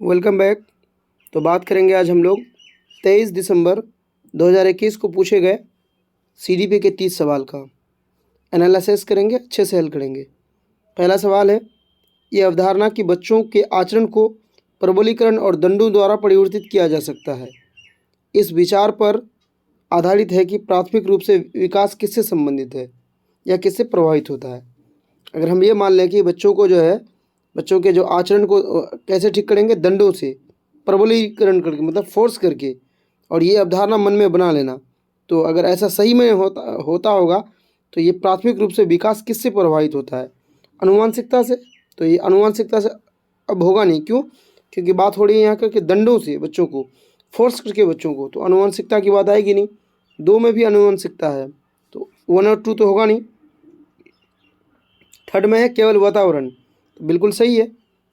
Welcome back. तो बात करेंगे आज हम लोग 23 दिसंबर 2021 को पूछे गए सीडीपी के 30 सवाल का एनालिसिस करेंगे, अच्छे से हल करेंगे। पहला सवाल है, ये अवधारणा कि बच्चों के आचरण को प्रबलीकरण और दंडों द्वारा परिवर्तित किया जा सकता है, इस विचार पर आधारित है कि प्राथमिक रूप से विकास किससे संबंधित है या किससे प्रभावित होता है। अगर हम ये मान लें कि बच्चों के जो आचरण को कैसे ठीक करेंगे, दंडों से, प्रबलीकरण करके, मतलब फोर्स करके, और ये अवधारणा मन में बना लेना। तो अगर ऐसा सही में होता होगा तो ये प्राथमिक रूप से विकास किससे प्रभावित होता है? अनुवांशिकता से। तो ये अनुवांशिकता से अब होगा नहीं। क्यों? क्योंकि बात हो रही है यहाँ करके दंडों से, बच्चों को फोर्स करके बच्चों को, तो अनुवांशिकता की बात आएगी नहीं। दो में भी अनुवांशिकता है, तो 1 और 2 तो होगा नहीं। थर्ड में है केवल वातावरण। तो बिल्कुल सही है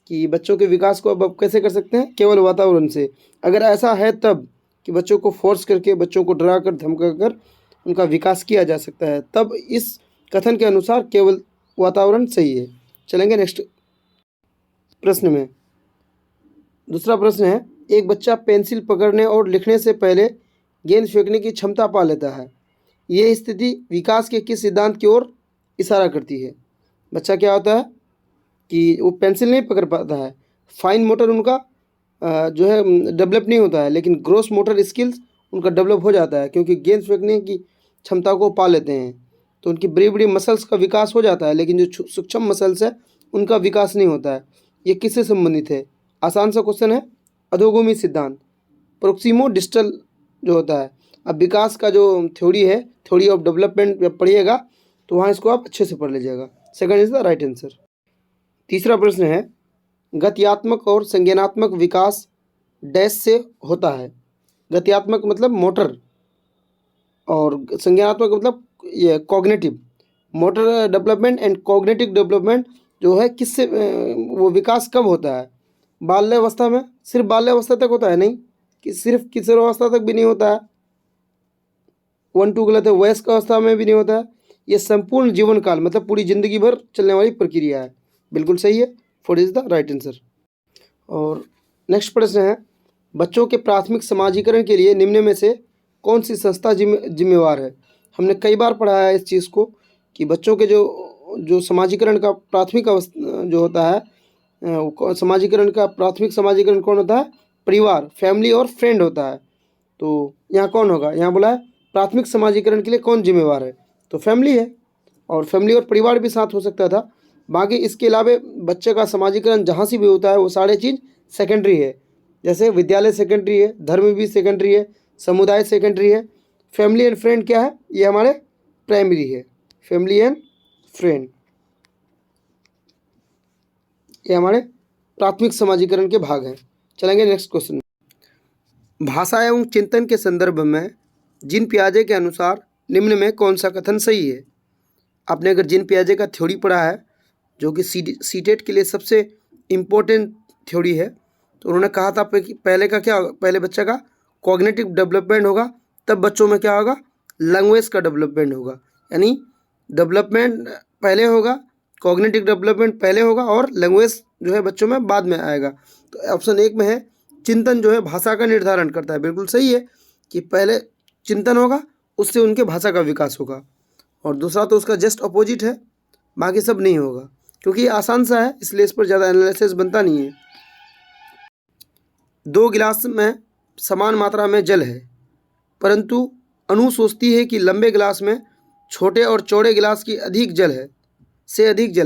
कि बच्चों के विकास को अब कैसे कर सकते हैं? केवल वातावरण से। अगर ऐसा है तब कि बच्चों को फोर्स करके, बच्चों को डरा कर, धमका कर उनका विकास किया जा सकता है, तब इस कथन के अनुसार केवल वातावरण सही है। चलेंगे नेक्स्ट प्रश्न में। दूसरा प्रश्न है, एक बच्चा पेंसिल पकड़ने और लिखने से पहले गेंद फेंकने की क्षमता पा लेता है। यह स्थिति विकास के किस सिद्धांत की ओर इशारा करती है? बच्चा क्या होता है कि वो पेंसिल नहीं पकड़ पाता है, फाइन मोटर उनका जो है डेवलप नहीं होता है, लेकिन ग्रोस मोटर स्किल्स उनका डेवलप हो जाता है, क्योंकि गेंद फेंकने की क्षमता को पा लेते हैं। तो उनकी बड़ी बड़ी मसल्स का विकास हो जाता है, लेकिन जो सूक्ष्म मसल्स है उनका विकास नहीं होता है। ये किससे संबंधित है? आसान सा क्वेश्चन है, अधोगामी सिद्धांत, प्रोक्सिमो डिस्टल जो होता है। अब विकास का जो थ्योरी है, थ्योरी ऑफ डेवलपमेंट जब पढ़िएगा तो वहाँ इसको आप अच्छे से पढ़ लीजिएगा। Second is the right answer. तीसरा प्रश्न है, गत्यात्मक और संज्ञानात्मक विकास डैश से होता है। गत्यात्मक मतलब मोटर, और संज्ञानात्मक मतलब ये cognitive. Motor development and cognitive development जो है किससे वो विकास कब होता है? बाल्यावस्था में। सिर्फ बाल्यावस्था तक होता है? नहीं, कि सिर्फ किशोरावस्था तक भी नहीं होता है। 1 2 गलत है। वयस्क अवस्था में भी नहीं होता है। ये संपूर्ण जीवन काल, मतलब पूरी जिंदगी भर चलने वाली प्रक्रिया है। बिल्कुल सही है, 4 इज द राइट आंसर। और नेक्स्ट प्रश्न है, बच्चों के प्राथमिक समाजीकरण के लिए निम्न में से कौन सी संस्था जिम्मेवार है? हमने कई बार पढ़ा है इस चीज़ को कि बच्चों के जो समाजीकरण का प्राथमिक जो होता है, समाजीकरण का प्राथमिक समाजीकरण कौन होता है? परिवार, फैमिली और फ्रेंड होता है। तो यहाँ कौन होगा? यहाँ बोला है प्राथमिक समाजीकरण के लिए कौन जिम्मेवार है? तो फैमिली है, और फैमिली और परिवार भी साथ हो सकता था। बाकी इसके अलावा बच्चे का समाजीकरण जहाँ से भी होता है वो सारे चीज़ सेकेंडरी है। जैसे विद्यालय सेकेंडरी है, धर्म भी सेकेंडरी है, समुदाय सेकेंडरी है। फैमिली एंड फ्रेंड क्या है? ये हमारे प्राइमरी है। फैमिली एंड फ्रेंड ये हमारे प्राथमिक समाजीकरण के भाग हैं। चलेंगे नेक्स्ट क्वेश्चन। भाषा एवं चिंतन के संदर्भ में जीन पियाजे के अनुसार निम्न में कौन सा कथन सही है? आपने अगर जीन पियाजे का थ्योरी पढ़ा है, जो कि सीटेट के लिए सबसे इम्पोर्टेंट थ्योरी है, तो उन्होंने कहा था कि पहले का क्या होगा? पहले बच्चे का कॉग्निटिव डेवलपमेंट होगा, तब बच्चों में क्या होगा? लैंग्वेज का डेवलपमेंट होगा। यानी डेवलपमेंट पहले होगा, कॉग्निटिव डेवलपमेंट पहले होगा, और लैंग्वेज जो है बच्चों में बाद में आएगा। तो ऑप्शन 1 में है चिंतन जो है भाषा का निर्धारण करता है। बिल्कुल सही है कि पहले चिंतन होगा, उससे उनके भाषा का विकास होगा। और दूसरा तो उसका जस्ट अपोजिट है, बाकी सब नहीं होगा, क्योंकि ये आसान सा है, इसलिए इस पर ज़्यादा एनालिसिस बनता नहीं है। 2 गिलास में समान मात्रा में जल है, परंतु अनु सोचती है कि लंबे गिलास में छोटे और चौड़े गिलास की अधिक जल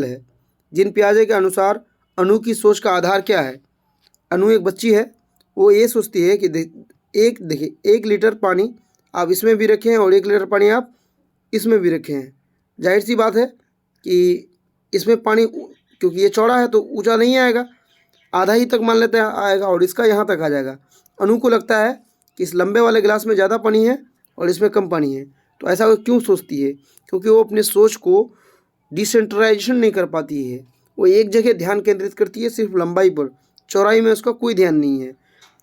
है। जिन पियाजे के अनुसार अनु की सोच का आधार क्या है? अनु एक बच्ची है, वो ये सोचती है कि देखिए 1 लीटर पानी आप इसमें भी रखें और 1 लीटर पानी आप इसमें भी रखे हैं। जाहिर सी बात है कि इसमें पानी, क्योंकि ये चौड़ा है तो ऊंचा नहीं आएगा, आधा ही तक मान लेते हैं आएगा, और इसका यहाँ तक आ जाएगा। अनु को लगता है कि इस लंबे वाले गिलास में ज़्यादा पानी है और इसमें कम पानी है। तो ऐसा वो क्यों सोचती है? क्योंकि वो अपने सोच को डिसेंट्रलाइजेशन नहीं कर पाती है। वो एक जगह ध्यान केंद्रित करती है, सिर्फ लंबाई पर, चौड़ाई में उसका कोई ध्यान नहीं है।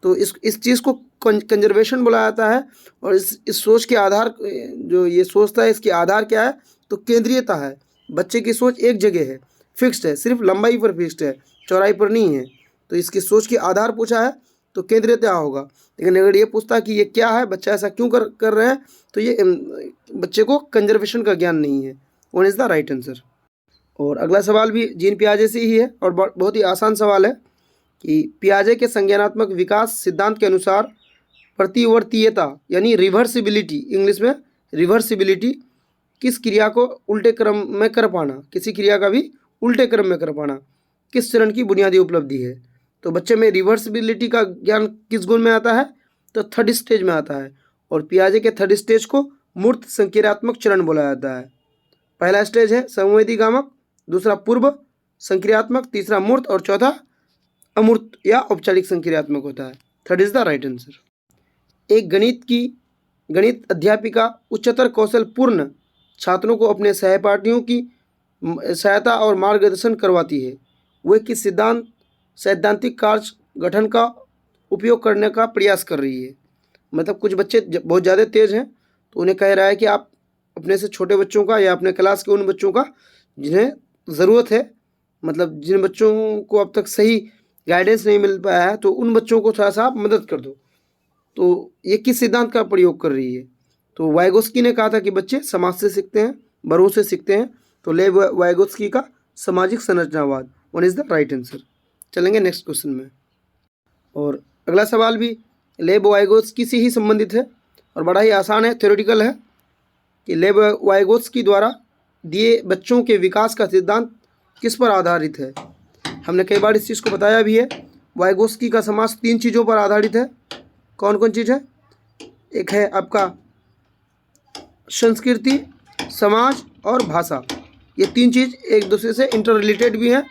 तो इस चीज़ को कंजर्वेशन बोला जाता है। और इस सोच के आधार, जो ये सोचता है, इसके आधार क्या है? तो केंद्रीयता है। बच्चे की सोच एक जगह है, फिक्स्ड है, सिर्फ लंबाई पर फिक्स्ड है, चौड़ाई पर नहीं है। तो इसकी सोच के आधार पूछा है तो केंद्रीयता होगा। लेकिन अगर ये पूछता कि ये क्या है, बच्चा ऐसा क्यों कर रहे हैं, तो ये बच्चे को कंजर्वेशन का ज्ञान नहीं है। One is the right answer. और अगला सवाल भी जीन पियाजे से ही है और बहुत ही आसान सवाल है कि पियाजे के संज्ञानात्मक विकास सिद्धांत के अनुसार प्रतिवर्तीयता यानी रिवर्सिबिलिटी, इंग्लिश में रिवर्सिबिलिटी, किस क्रिया को उल्टे क्रम में कर पाना, किसी क्रिया का भी उल्टे क्रम में कर पाना किस चरण की बुनियादी उपलब्धि है। तो बच्चे में रिवर्सिबिलिटी का ज्ञान किस गुण में आता है, तो थर्ड स्टेज में आता है। और पियाजे के थर्ड स्टेज को मूर्त संक्रियात्मक चरण बोला जाता है। पहला स्टेज है संवेदीगामक, दूसरा पूर्व संक्रियात्मक, तीसरा मूर्त और चौथा अमूर्त या औपचारिक संक्रियात्मक होता है। Third is the right answer. एक गणित अध्यापिका उच्चतर कौशल पूर्ण छात्रों को अपने सहपाठियों की सहायता और मार्गदर्शन करवाती है। वे किस सैद्धांतिक कार्य गठन का उपयोग करने का प्रयास कर रही है। मतलब कुछ बच्चे बहुत ज़्यादा तेज हैं तो उन्हें कह रहा है कि आप अपने से छोटे बच्चों का या अपने क्लास के उन बच्चों का जिन्हें ज़रूरत है, मतलब जिन बच्चों को अब तक सही गाइडेंस नहीं मिल पाया है, तो उन बच्चों को थोड़ा सा आप मदद कर दो। तो ये किस सिद्धांत का प्रयोग कर रही है, तो वाइगोस्की ने कहा था कि बच्चे समाज से सीखते हैं, बड़ों से सीखते हैं। तो लेव वाइगोस्की का सामाजिक संरचनावाद one is the right answer. चलेंगे नेक्स्ट क्वेश्चन में। और अगला सवाल भी लेव वाइगोस्की से ही संबंधित है और बड़ा ही आसान है, थ्योरेटिकल है कि लेव वाइगोस्की द्वारा दिए बच्चों के विकास का सिद्धांत किस पर आधारित है। हमने कई बार इस चीज़ को बताया भी है। वाइगोस्की का समाज 3 चीज़ों पर आधारित है। कौन कौन चीज़ है? एक है आपका संस्कृति, समाज और भाषा। ये 3 चीज़ एक दूसरे से इंटर रिलेटेड भी हैं।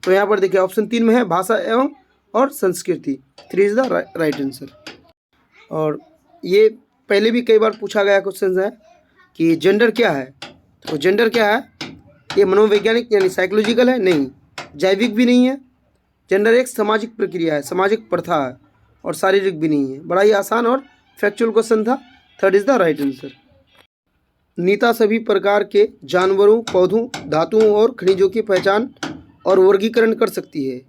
तो यहाँ पर देखिए ऑप्शन 3 में है भाषा एवं और संस्कृति। 3 इज़ द राइट आंसर। और ये पहले भी कई बार पूछा गया क्वेश्चन है कि जेंडर क्या है। तो जेंडर क्या है? ये मनोवैज्ञानिक यानी साइकोलॉजिकल है? नहीं। जैविक भी नहीं है। जेंडर एक सामाजिक प्रक्रिया है, सामाजिक प्रथा है और शारीरिक भी नहीं है। बड़ा ही आसान और फैक्चुअल क्वेश्चन था। Third is the right answer. Neeta सभी प्रकार के जानवरों, पौधों, धातुओं और खनिजों की पहचान और वर्गीकरण कर सकती है।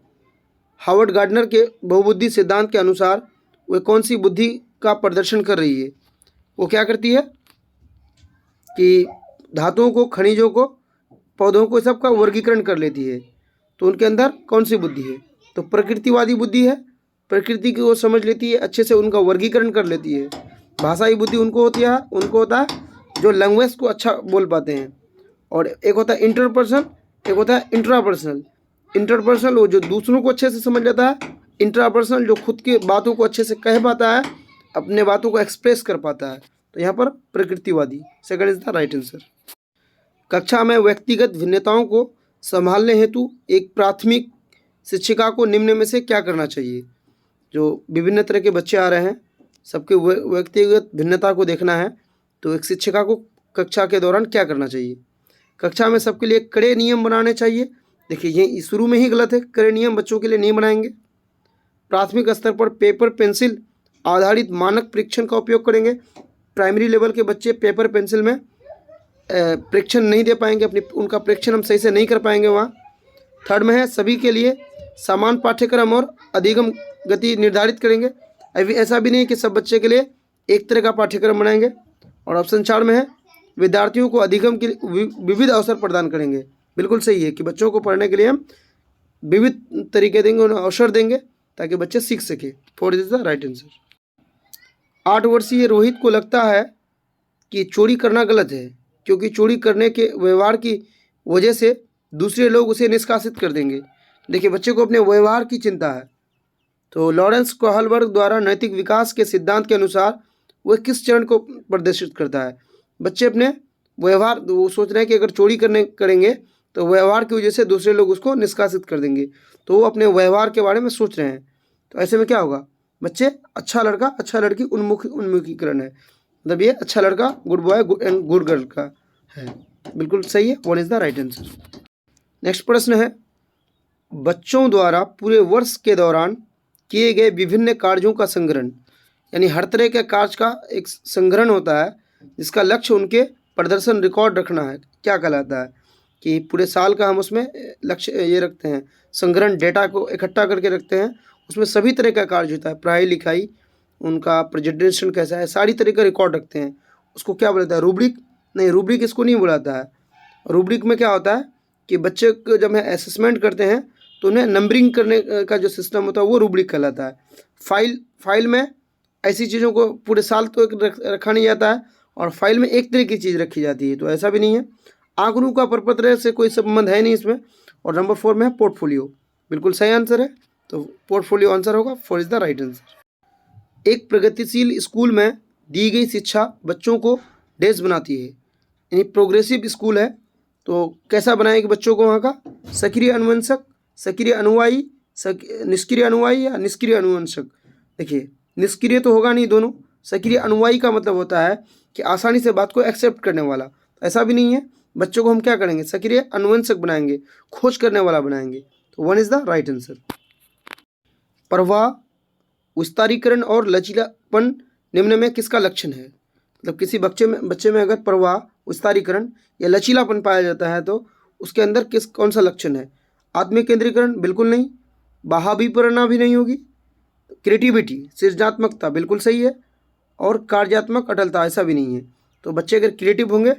हावर्ड गार्डनर के बहुबुद्धि सिद्धांत के अनुसार वे कौन सी बुद्धि का प्रदर्शन कर रही है? वो क्या करती है कि धातुओं को, खनिजों को, पौधों को, सबका वर्गीकरण कर लेती है। तो उनके अंदर कौन सी बुद्धि है? तो प्रकृतिवादी बुद्धि है। प्रकृति को वो समझ लेती है, अच्छे से उनका वर्गीकरण कर लेती है। भाषाई बुद्धि उनको होता है जो लैंग्वेज को अच्छा बोल पाते हैं। और एक होता है इंटरपर्सनल, एक होता है इंट्रापर्सनल। इंटरपर्सनल वो जो दूसरों को अच्छे से समझ लेता है। इंट्रापर्सनल जो खुद की बातों को अच्छे से कह पाता है, अपने बातों को एक्सप्रेस कर पाता है। तो यहाँ पर प्रकृतिवादी। Second is the right answer. कक्षा में व्यक्तिगत भिन्नताओं को संभालने हेतु एक प्राथमिक शिक्षिका को निम्न में से क्या करना चाहिए? जो विभिन्न तरह के बच्चे आ रहे हैं, सबके व्यक्तिगत भिन्नता को देखना है। तो एक शिक्षिका को कक्षा के दौरान क्या करना चाहिए? कक्षा में सबके लिए कड़े नियम बनाने चाहिए। देखिए ये शुरू में ही गलत है, कड़े नियम बच्चों के लिए नहीं बनाएंगे। प्राथमिक स्तर पर पेपर पेंसिल आधारित मानक परीक्षण का उपयोग करेंगे। प्राइमरी लेवल के बच्चे पेपर पेंसिल में परीक्षण नहीं दे पाएंगे, उनका परीक्षण हम सही से नहीं कर पाएंगे वहाँ। थर्ड में है सभी के लिए समान पाठ्यक्रम और अधिगम गति निर्धारित करेंगे। अभी ऐसा भी नहीं कि सब बच्चे के लिए एक तरह का पाठ्यक्रम बनाएंगे। और ऑप्शन 4 में है विद्यार्थियों को अधिगम के विविध अवसर प्रदान करेंगे। बिल्कुल सही है कि बच्चों को पढ़ने के लिए हम विविध तरीके देंगे, उन्हें अवसर देंगे ताकि बच्चे सीख सके। 4 इज द राइट आंसर। 8 वर्षीय रोहित को लगता है कि चोरी करना गलत है क्योंकि चोरी करने के व्यवहार की वजह से दूसरे लोग उसे निष्कासित कर देंगे। देखिए बच्चे को अपने व्यवहार की चिंता है। तो लॉरेंस कोहलबर्ग द्वारा नैतिक विकास के सिद्धांत के अनुसार वह किस चरण को प्रदर्शित करता है? बच्चे अपने व्यवहार, वो सोच रहे हैं कि अगर चोरी करेंगे तो व्यवहार की वजह से दूसरे लोग उसको निष्कासित कर देंगे। तो वो अपने व्यवहार के बारे में सोच रहे हैं। तो ऐसे में क्या होगा? बच्चे अच्छा लड़का अच्छा लड़की उन्मुखीकरण है। मतलब ये अच्छा लड़का good boy and good girl का है। बिल्कुल सही है। 1 is the right answer. Next प्रश्न है बच्चों द्वारा पूरे वर्ष के दौरान किए गए विभिन्न कार्यों का संग्रहण, यानी हर तरह के कार्य का एक संग्रहण होता है जिसका लक्ष्य उनके प्रदर्शन रिकॉर्ड रखना है, क्या कहलाता है? कि पूरे साल का हम उसमें लक्ष्य ये रखते हैं, संग्रहण डेटा को इकट्ठा करके रखते हैं। उसमें सभी तरह का कार्य होता है, पढ़ाई लिखाई, उनका प्रेजेंटेशन कैसा है, सारी तरह का रिकॉर्ड रखते हैं। उसको क्या बोलता है, रूब्रिक? नहीं, रूब्रिक इसको नहीं बुलाता है। रूब्रिक में क्या होता है कि बच्चे को जब हम असेसमेंट करते हैं तो उन्हें नंबरिंग करने का जो सिस्टम होता है वो रूब्रिक कहलाता है। फाइल में ऐसी चीज़ों को पूरे साल तो रखा नहीं जाता है, और फाइल में एक तरह की चीज़ रखी जाती है, तो ऐसा भी नहीं है। आंकड़ों का प्रपत्र से कोई संबंध है नहीं इसमें। और नंबर 4 में है पोर्टफोलियो, बिल्कुल सही आंसर है, तो पोर्टफोलियो आंसर होगा, 4 इज द राइट आंसर। एक प्रगतिशील स्कूल में दी गई शिक्षा बच्चों को डैश बनाती है, यानी प्रोग्रेसिव स्कूल है तो कैसा बनाएगी बच्चों को वहाँ का? सक्रिय अनुवंशक, सक्रिय अनुयायी, निष्क्रिय अनुयायी या निष्क्रिय अनुवंशक? देखिए, निष्क्रिय तो होगा नहीं दोनों। सक्रिय अनुयायी का मतलब होता है कि आसानी से बात को एक्सेप्ट करने वाला, ऐसा भी नहीं है। बच्चों को हम क्या करेंगे? सक्रिय अनुवंशक बनाएंगे, खोज करने वाला बनाएंगे, तो 1 इज द राइट आंसर। प्रवाह, विस्तारीकरण और लचीलापन निम्न में किसका लक्षण है? मतलब किसी बच्चे में अगर प्रवाह, विस्तारीकरण या लचीलापन पाया जाता है तो उसके अंदर कौन सा लक्षण है? आत्म केंद्रीकरण बिल्कुल नहीं, बाह्यीकरण भी नहीं होगी, क्रिएटिविटी, सृजनात्मकता बिल्कुल सही है, और कार्यात्मक अटलता ऐसा भी नहीं है। तो बच्चे अगर क्रिएटिव होंगे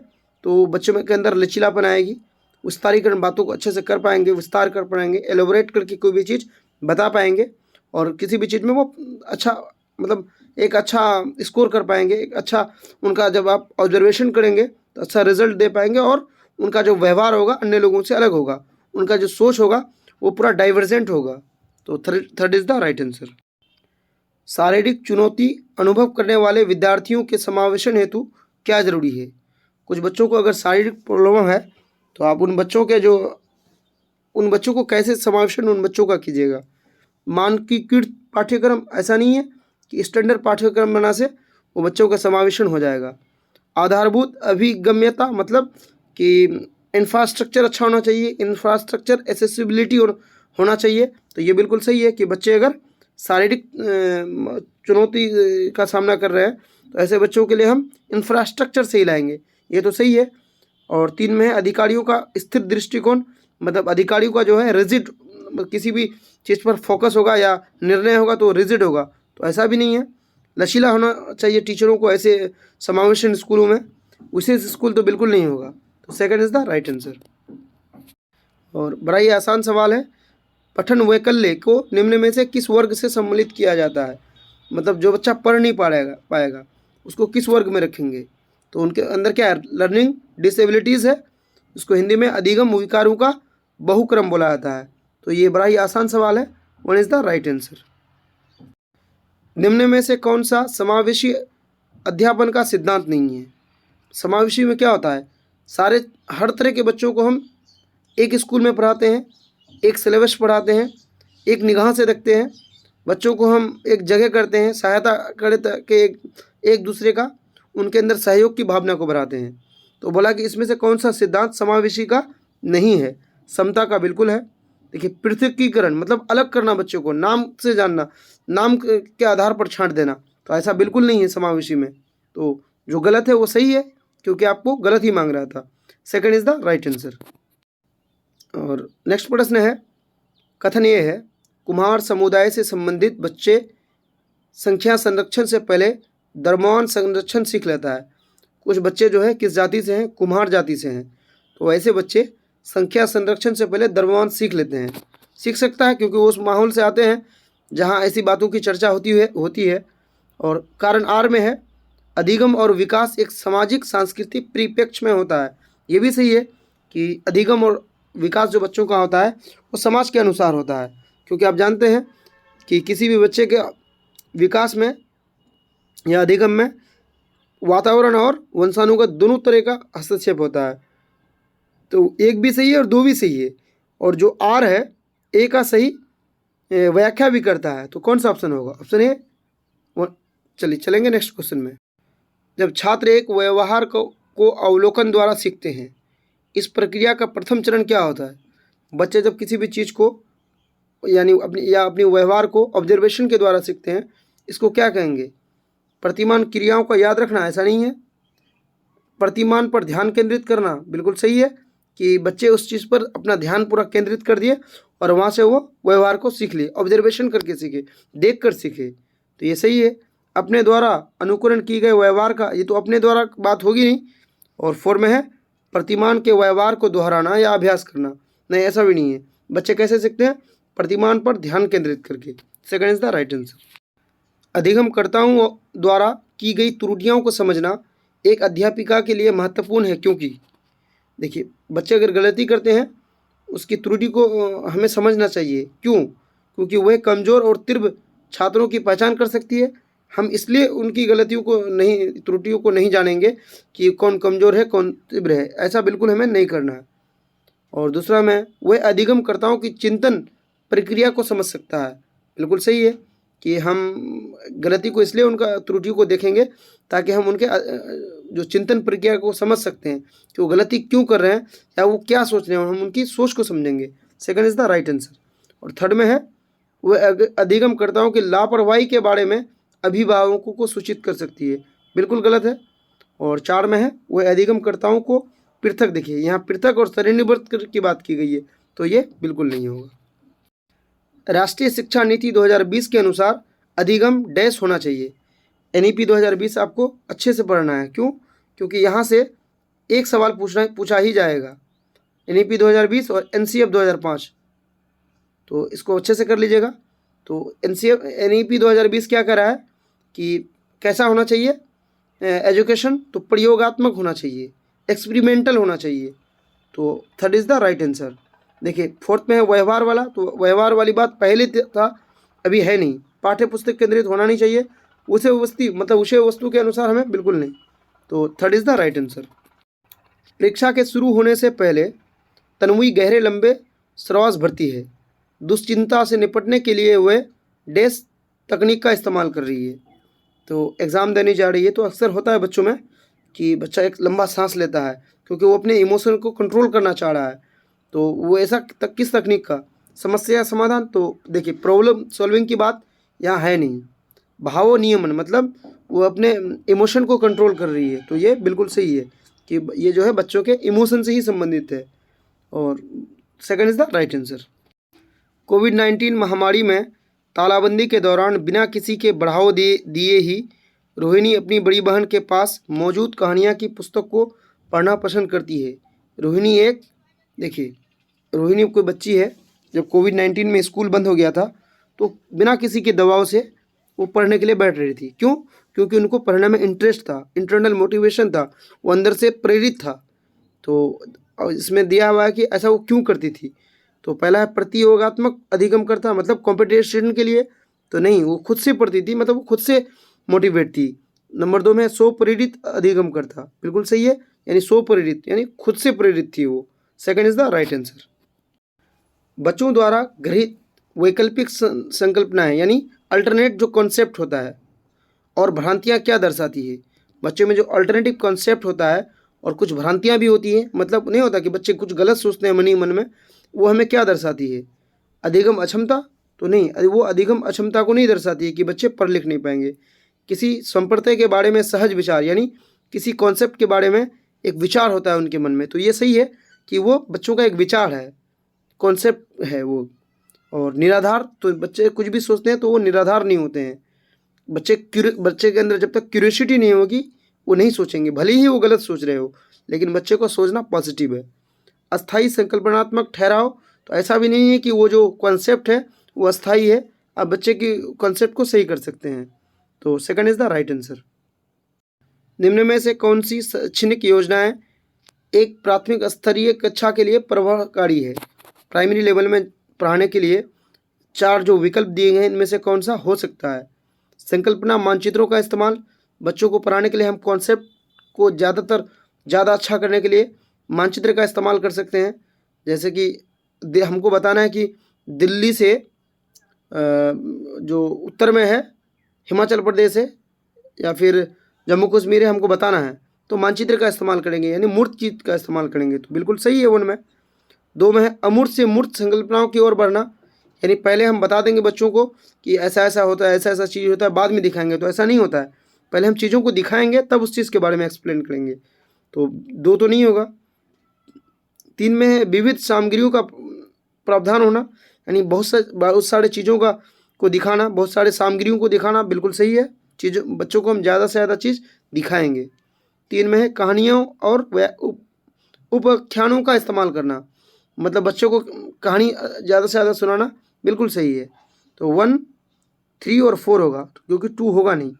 तो बच्चों में के अंदर लचीलापन आएगी, विस्तारीकरण, बातों को अच्छे से कर पाएंगे, विस्तार कर पाएंगे, एलोबरेट करके कोई भी चीज़ बता पाएंगे, और किसी भी चीज़ में वो अच्छा, मतलब एक अच्छा स्कोर कर पाएंगे, एक अच्छा उनका जब आप ऑब्जर्वेशन करेंगे तो अच्छा रिजल्ट दे पाएंगे, और उनका जो व्यवहार होगा अन्य लोगों से अलग होगा, उनका जो सोच होगा वो पूरा डाइवर्जेंट होगा। तो third is the right answer. शारीरिक चुनौती अनुभव करने वाले विद्यार्थियों के समावेशन हेतु क्या जरूरी है? कुछ बच्चों को अगर शारीरिक प्रॉब्लम है तो आप उन बच्चों को कैसे समावेशन उन बच्चों का कीजिएगा? मानकीकृत पाठ्यक्रम, ऐसा नहीं है कि स्टैंडर्ड पाठ्यक्रम बना से वो बच्चों का समावेशन हो जाएगा। आधारभूत अभिगम्यता, मतलब कि इंफ्रास्ट्रक्चर अच्छा होना चाहिए, इंफ्रास्ट्रक्चर एसेसिबिलिटी होना चाहिए, तो ये बिल्कुल सही है कि बच्चे अगर शारीरिक चुनौती का सामना कर रहे हैं तो ऐसे बच्चों के लिए हम इंफ्रास्ट्रक्चर से ही लाएंगे, ये तो सही है। और 3 में है अधिकारियों का स्थिर दृष्टिकोण, मतलब अधिकारियों का जो है रिजिड, किसी भी चीज़ पर फोकस होगा या निर्णय होगा तो रिजिड होगा, तो ऐसा भी नहीं है। लचीला होना चाहिए टीचरों को ऐसे समावेशन स्कूलों में, विशेष स्कूल तो बिल्कुल नहीं होगा, तो second is the right answer. और बड़ा ही आसान सवाल है, पठन वैकल्य को निम्न में से किस वर्ग से सम्मिलित किया जाता है? मतलब जो बच्चा पढ़ नहीं पाएगा उसको किस वर्ग में रखेंगे? तो उनके अंदर क्या है? लर्निंग डिसेबिलिटीज़ है, उसको हिंदी में अधिगम विकारों का बहुक्रम बोला जाता है। तो ये बड़ा ही आसान सवाल है, 1 इज द राइट आंसर। निम्न में से कौन सा समावेशी अध्यापन का सिद्धांत नहीं है? समावेशी में क्या होता है? हर तरह के बच्चों को हम एक स्कूल में पढ़ाते हैं, एक सिलेबस पढ़ाते हैं, एक निगाह से रखते हैं, बच्चों को हम एक जगह करते हैं, सहायता करके एक दूसरे का, उनके अंदर सहयोग की भावना को बढ़ाते हैं। तो बोला कि इसमें से कौन सा सिद्धांत समावेशी का नहीं है? समता का बिल्कुल है। देखिए, पृथकीकरण मतलब अलग करना, बच्चों को नाम से जानना, नाम के आधार पर छांट देना, तो ऐसा बिल्कुल नहीं है समावेशी में। तो जो गलत है वो सही है, क्योंकि आपको गलत ही मांग रहा था। Second is the right answer. और नेक्स्ट प्रश्न है, कथन ये है, कुम्हार समुदाय से संबंधित बच्चे संख्या संरक्षण से पहले द्रव्यमान संरक्षण सीख लेता है। कुछ बच्चे जो है किस जाति से हैं? कुम्हार जाति से हैं, तो ऐसे बच्चे संख्या संरक्षण से पहले द्रव्यमान सीख लेते हैं। सीख सकता है क्योंकि वो उस माहौल से आते हैं जहाँ ऐसी बातों की चर्चा होती है। और कारण आर में है, अधिगम और विकास एक सामाजिक सांस्कृतिक परिप्रेक्ष्य में होता है। ये भी सही है कि अधिगम और विकास जो बच्चों का होता है वो समाज के अनुसार होता है, क्योंकि आप जानते हैं कि किसी भी बच्चे के विकास में या अधिगम में वातावरण और वंशानुगत दोनों तरह का हस्तक्षेप होता है। तो एक भी सही है और दो भी सही है, और जो आर है ए का सही व्याख्या भी करता है, तो कौन सा ऑप्शन होगा? Option A. चलिए चलेंगे नेक्स्ट क्वेश्चन में। जब छात्र एक व्यवहार को अवलोकन द्वारा सीखते हैं, इस प्रक्रिया का प्रथम चरण क्या होता है? बच्चे जब किसी भी चीज़ को यानी अपनी व्यवहार को ऑब्जर्वेशन के द्वारा सीखते हैं, इसको क्या कहेंगे? प्रतिमान क्रियाओं का याद रखना, ऐसा नहीं है। प्रतिमान पर ध्यान केंद्रित करना, बिल्कुल सही है। कि बच्चे उस चीज़ पर अपना ध्यान पूरा केंद्रित कर दिए और वहाँ से वो व्यवहार को सीख लिए, ऑब्जर्वेशन करके सीखे, देख कर सीखे। तो ये सही है। अपने द्वारा अनुकरण किए गए व्यवहार का, ये तो अपने द्वारा बात होगी नहीं। और 4 में है प्रतिमान के व्यवहार को दोहराना या अभ्यास करना। नहीं, ऐसा भी नहीं है। बच्चे कैसे सीखते हैं? प्रतिमान पर ध्यान केंद्रित करके। Second is the right answer. अधिगमकर्ताओं द्वारा की गई त्रुटियों को समझना एक अध्यापिका के लिए महत्वपूर्ण है, क्योंकि देखिए, बच्चे अगर गलती करते हैं उसकी त्रुटि को हमें समझना चाहिए। क्यों? क्योंकि वह कमज़ोर और तीव्र छात्रों की पहचान कर सकती है। हम इसलिए उनकी गलतियों को नहीं, त्रुटियों को नहीं जानेंगे कि कौन कमज़ोर है, कौन तीव्र है। ऐसा बिल्कुल हमें नहीं करना है। और दूसरा में, वह अधिगमकर्ताओं की चिंतन प्रक्रिया को समझ सकता है। बिल्कुल सही है कि हम गलती को इसलिए, उनका त्रुटियों को देखेंगे ताकि हम उनके जो चिंतन प्रक्रिया को समझ सकते हैं कि वो गलती क्यों कर रहे हैं या वो क्या सोच रहे हैं, हम उनकी सोच को समझेंगे। Second is the right answer. और थर्ड में है, वह अधिगमकर्ताओं की लापरवाही के बारे में अभिभावकों को सूचित कर सकती है। बिल्कुल गलत है। और 4 में है, वह अधिगमकर्ताओं को पृथक, देखिए यहाँ पृथक और श्रेणीबद्ध की बात की गई है, तो ये बिल्कुल नहीं होगा। राष्ट्रीय शिक्षा नीति 2020 के अनुसार अधिगम डैश होना चाहिए। NEP 2020 आपको अच्छे से पढ़ना है। क्यों? क्योंकि यहाँ से एक सवाल पूछा ही जाएगा। NEP 2020 और NCF 2005, तो इसको अच्छे से कर लीजिएगा। तो NEP 2020 क्या कर रहा है कि कैसा होना चाहिए एजुकेशन? तो प्रयोगात्मक होना चाहिए, एक्सपेरिमेंटल होना चाहिए। तो third is the right answer. देखिए, फोर्थ में है व्यवहार वाला, तो व्यवहार वाली बात पहले था, अभी है नहीं। पाठ्य पुस्तक केंद्रित होना नहीं चाहिए, उसे विषय वस्तु के अनुसार हमें, बिल्कुल नहीं। तो third is the right answer. परीक्षा के शुरू होने से पहले तन्वी गहरे लंबे श्वास भरती है। दुश्चिंता से निपटने के लिए वह डैश तकनीक का इस्तेमाल कर रही है। तो एग्ज़ाम देने जा रही है, तो अक्सर होता है बच्चों में कि बच्चा एक लंबा सांस लेता है क्योंकि वो अपने इमोशन को कंट्रोल करना चाह रहा है। तो वो ऐसा किस तकनीक का? समस्या समाधान। तो देखिए, प्रॉब्लम सॉल्विंग की बात यहाँ है नहीं। भावो नियमन, मतलब वो अपने इमोशन को कंट्रोल कर रही है। तो ये बिल्कुल सही है कि ये जो है बच्चों के इमोशन से ही संबंधित है। और second is the right answer. कोविड-19 महामारी में तालाबंदी के दौरान बिना किसी के बढ़ावा दिए ही रोहिणी अपनी बड़ी बहन के पास मौजूद कहानियाँ की पुस्तक को पढ़ना पसंद करती है। रोहिणी एक, देखिए, रोहिणी कोई बच्ची है, जब कोविड-19 में स्कूल बंद हो गया था तो बिना किसी के दबाव से वो पढ़ने के लिए बैठ रही थी। क्यों? क्योंकि उनको पढ़ने में इंटरेस्ट था, इंटरनल मोटिवेशन था, वो अंदर से प्रेरित था। तो इसमें दिया हुआ है कि ऐसा वो क्यों करती थी। तो पहला है प्रतियोगात्मक अधिगमकर्ता, मतलब कॉम्पिटिशन के लिए तो नहीं, वो खुद से पढ़ती थी, मतलब वो खुद से मोटिवेट थी। नंबर 2 में स्वप्रेरित अधिगमकर्ता, बिल्कुल सही है, यानी स्वप्रेरित यानी खुद से प्रेरित थी वो। Second is the right answer. बच्चों द्वारा गृहीत वैकल्पिक संकल्पनाएं यानी अल्टरनेट जो कॉन्सेप्ट होता है और भ्रांतियां क्या दर्शाती है। बच्चों में जो अल्टरनेटिव कॉन्सेप्ट होता है और कुछ भ्रांतियां भी होती हैं, मतलब नहीं होता कि बच्चे कुछ गलत सोचते हैं मन ही मन में, वो हमें क्या दर्शाती है? अधिगम अक्षमता? तो नहीं, वो अधिगम अक्षमता को नहीं दर्शाती है कि बच्चे पढ़ लिख नहीं पाएंगे। किसी संप्रदाय के बारे में सहज विचार, यानी किसी कॉन्सेप्ट के बारे में एक विचार होता है उनके मन में, तो ये सही है कि वो बच्चों का एक विचार है, कॉन्सेप्ट है वो। और निराधार, तो बच्चे कुछ भी सोचते हैं तो वो निराधार नहीं होते हैं। बच्चे के अंदर जब तक क्यूरियोसिटी नहीं होगी वो नहीं सोचेंगे, भले ही वो गलत सोच रहे हो, लेकिन बच्चे को सोचना पॉजिटिव है। अस्थाई संकल्पनात्मक ठहराव, तो ऐसा भी नहीं है कि वो जो कॉन्सेप्ट है वो अस्थाई है, आप बच्चे की कॉन्सेप्ट को सही कर सकते हैं। तो second is the right answer. निम्न में से कौन सी शैक्षणिक योजनाएं एक प्राथमिक स्तरीय कक्षा के लिए प्रभावकारी है? प्राइमरी लेवल में पढ़ाने के लिए 4 जो विकल्प दिए गए हैं, इनमें से कौन सा हो सकता है? संकल्पना मानचित्रों का इस्तेमाल, बच्चों को पढ़ाने के लिए हम कॉन्सेप्ट को ज़्यादा अच्छा करने के लिए मानचित्र का इस्तेमाल कर सकते हैं। जैसे कि हमको बताना है कि दिल्ली से जो उत्तर में है हिमाचल प्रदेश है या फिर जम्मू कश्मीर है, हमको बताना है, तो मानचित्र का इस्तेमाल करेंगे, यानी मूर्त चीज का इस्तेमाल करेंगे। तो बिल्कुल सही है। 1 में 2 में है अमूर्त से मूर्त संकल्पनाओं की ओर बढ़ना, यानी पहले हम बता देंगे बच्चों को कि ऐसा ऐसा होता है, ऐसा ऐसा चीज़ होता है, बाद में दिखाएंगे, तो ऐसा नहीं होता है। पहले हम चीज़ों को दिखाएंगे तब उस चीज़ के बारे में एक्सप्लेन करेंगे। तो 2 तो नहीं होगा। 3 में है विविध सामग्रियों का प्रावधान होना, यानी बहुत सारे चीज़ों को दिखाना, बहुत सारे सामग्रियों को दिखाना, बिल्कुल सही है। चीज़ों बच्चों को हम ज़्यादा से ज़्यादा चीज़ दिखाएंगे। 3 में है कहानियों और उपाख्यानों का इस्तेमाल करना, मतलब बच्चों को कहानी ज़्यादा से ज़्यादा सुनाना, बिल्कुल सही है। तो 1, 3 और 4 होगा, क्योंकि 2 होगा नहीं।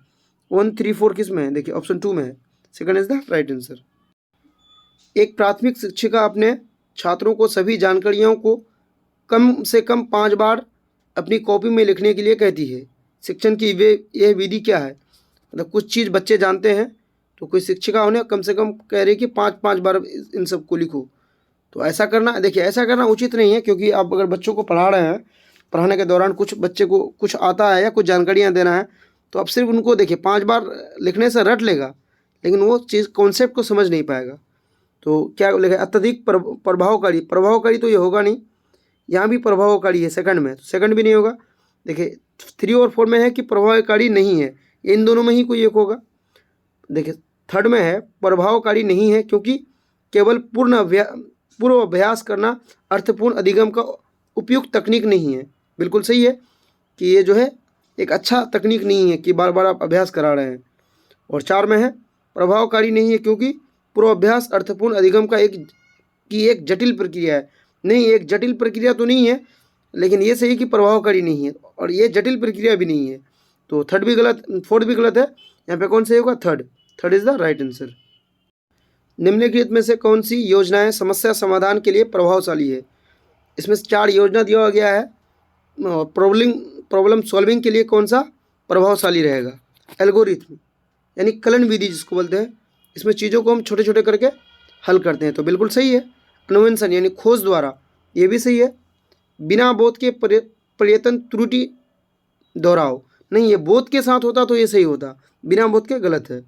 1, 3, 4 किस में है? देखिए ऑप्शन 2 में है। Second is the right answer. एक प्राथमिक शिक्षिका अपने छात्रों को सभी जानकारियों को कम से कम 5 बार अपनी कॉपी में लिखने के लिए कहती है। शिक्षण की यह विधि क्या है? मतलब कुछ चीज़ बच्चे जानते हैं तो कोई शिक्षिका उन्हें कम से कम कह रही है कि 5-5 बार इन सबको लिखो। तो ऐसा करना, देखिए ऐसा करना उचित नहीं है, क्योंकि आप अगर बच्चों को पढ़ा रहे हैं, पढ़ाने के दौरान कुछ बच्चे को कुछ आता है या कुछ जानकारियाँ देना है, तो आप सिर्फ उनको देखिए 5 बार लिखने से रट लेगा, लेकिन वो चीज़ कॉन्सेप्ट को समझ नहीं पाएगा। तो क्या लिखा? अत्यधिक प्रभावकारी तो ये होगा नहीं। यहाँ भी प्रभावकारी है सेकंड में, तो सेकंड भी नहीं होगा। देखिए 3 और 4 में है कि प्रभावकारी नहीं है, इन दोनों में ही कोई एक होगा। देखिए थर्ड में है प्रभावकारी नहीं है क्योंकि केवल पूर्व अभ्यास करना अर्थपूर्ण अधिगम का उपयुक्त तकनीक नहीं है। बिल्कुल सही है कि ये जो है एक अच्छा तकनीक नहीं है कि बार बार आप अभ्यास करा रहे हैं। और 4 में है प्रभावकारी नहीं है क्योंकि पूर्वाभ्यास अर्थपूर्ण अधिगम का एक जटिल प्रक्रिया है। नहीं, एक जटिल प्रक्रिया तो नहीं है, लेकिन ये सही कि प्रभावकारी नहीं है, और ये जटिल प्रक्रिया भी नहीं है। तो थर्ड भी गलत, फोर्थ भी गलत है। यहाँ पे कौन सही होगा? Third is the right answer. निम्नलिखित में से कौन सी योजनाएं समस्या समाधान के लिए प्रभावशाली है? इसमें 4 योजना दिया गया है। प्रॉब्लम सॉल्विंग के लिए कौन सा प्रभावशाली रहेगा? एल्गोरिथम यानी कलन विधि जिसको बोलते हैं, इसमें चीज़ों को हम छोटे छोटे करके हल करते हैं, तो बिल्कुल सही है। इनोवेशन यानी खोज द्वारा, ये भी सही है। बिना बोध के प्रयत्न त्रुटि दोहराओ, नहीं, ये बोध के साथ होता तो ये सही होता, बिना बोध के गलत है।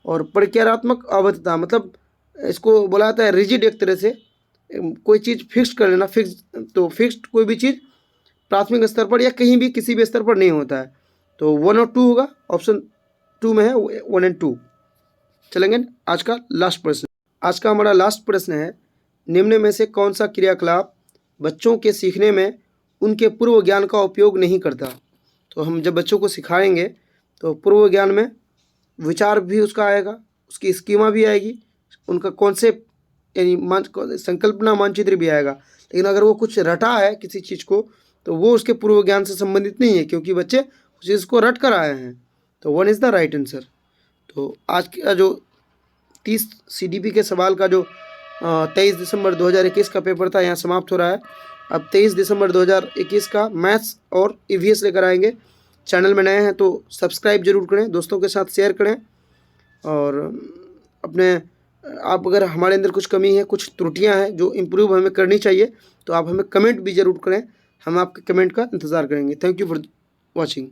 और प्रक्रियात्मक अवधता, मतलब इसको बोला जाता है रिजिड, एक तरह से कोई चीज़ फिक्स कर लेना। तो फिक्स्ड कोई भी चीज़ प्राथमिक स्तर पर या कहीं भी किसी भी स्तर पर नहीं होता है। तो 1 और 2 होगा, ऑप्शन 2 में है 1 और 2। चलेंगे आज का लास्ट प्रश्न। आज का हमारा लास्ट प्रश्न है, निम्न में से कौन सा क्रियाकलाप बच्चों के सीखने में उनके पूर्व ज्ञान का उपयोग नहीं करता? तो हम जब बच्चों को सिखाएंगे तो पूर्व ज्ञान में विचार भी उसका आएगा, उसकी स्कीमा भी आएगी, उनका कॉन्सेप्ट यानी संकल्पना मानचित्र भी आएगा। लेकिन अगर वो कुछ रटा है किसी चीज़ को, तो वो उसके पूर्व ज्ञान से संबंधित नहीं है, क्योंकि बच्चे उस चीज़ को रट कर आए हैं। तो 1 इज़ द राइट आंसर। तो आज का जो 30 CDP के सवाल का जो 23 दिसंबर 2021 का पेपर था, यहाँ समाप्त हो रहा है। अब 23 दिसंबर 2021 का मैथ्स और EVS लेकर आएंगे। चैनल में नए हैं तो सब्सक्राइब जरूर करें, दोस्तों के साथ शेयर करें, और अपने आप अगर हमारे अंदर कुछ कमी है, कुछ त्रुटियां हैं जो इम्प्रूव हमें करनी चाहिए, तो आप हमें कमेंट भी ज़रूर करें। हम आपके कमेंट का इंतज़ार करेंगे। Thank you for watching.